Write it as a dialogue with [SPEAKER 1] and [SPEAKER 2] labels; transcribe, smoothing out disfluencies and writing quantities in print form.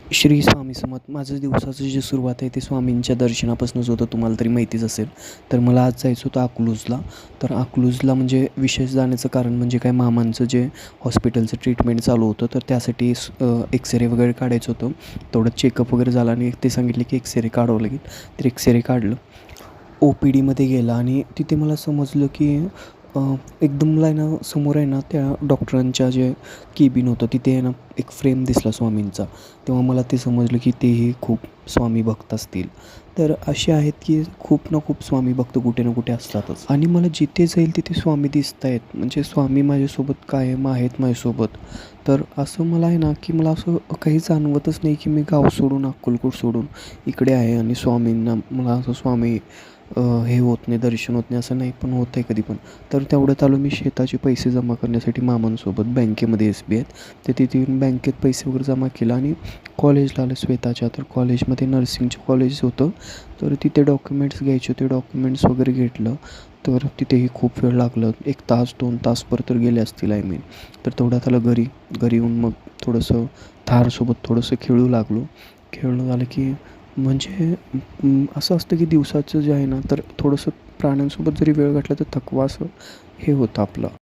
[SPEAKER 1] श्री स्वामी समर्थ. माझं दिवसाचं जे सुरुवात आहे ते स्वामींच्या दर्शनापासूनच होतं, तुम्हाला तरी माहितीच असेल. तर मला आज जायचं होतं अकलूजला. तर अकलूजला म्हणजे विशेष जाण्याचं कारण म्हणजे काय, मामांचं जे हॉस्पिटलचं ट्रीटमेंट चालू होतं, तर त्यासाठी एक्सरे वगैरे काढायचं होतं. तेवढं चेकअप वगैरे झालं आणि ते सांगितले की एक्सरे काढावं लागेल. तर एक्सरे काढलं, ओ पी डीमध्ये गेला आणि तिथे मला समजलं की एकदमला आहे ना, समोर आहे ना त्या डॉक्टरांच्या जे केबिन होतं तिथे आहे ना एक फ्रेम दिसला स्वामींचा. तेव्हा मला ते समजलं की तेही खूप स्वामी भक्त असतील. तर असे आहेत की खूप ना खूप स्वामी भक्त कुठे ना कुठे असतातच आणि मला जिथे जाईल तिथे स्वामी दिसत आहेत. म्हणजे स्वामी माझ्यासोबत कायम आहेत माझ्यासोबत. तर असं मला आहे ना की मला असं काही जाणवतच नाही की मी गाव सोडून अक्कलकोट सोडून इकडे आहे आणि स्वामींना मला असं स्वामी हे होत नाही, दर्शन होत नाही असं नाही, पण होतं आहे कधी पण. तर तेवढ्यात आलो मी शेताचे पैसे जमा करण्यासाठी मामांसोबत बँकेमध्ये SBI आहेत. तर तिथे येऊन बँकेत पैसे वगैरे जमा केला आणि कॉलेजला आलं श्वेताच्या. तर कॉलेजमध्ये नर्सिंगचं कॉलेज होतं. तर तिथे डॉक्युमेंट्स घ्यायचे होते, डॉक्युमेंट्स वगैरे घेतलं. तर तिथेही खूप वेळ लागलं, 1 तास 2 तास परत तर गेले असतील तर तेवढ्यात आलं घरी. घरी येऊन मग थोडंसं थारसोबत थोडंसं खेळू लागलो. खेळणं झालं की म्हणजे असं असतं की दिवसाचं जे आहे ना, तर थोडंसं प्राण्यांसोबत जरी वेळ घातला तर थकवा असं हे होतं आपलं.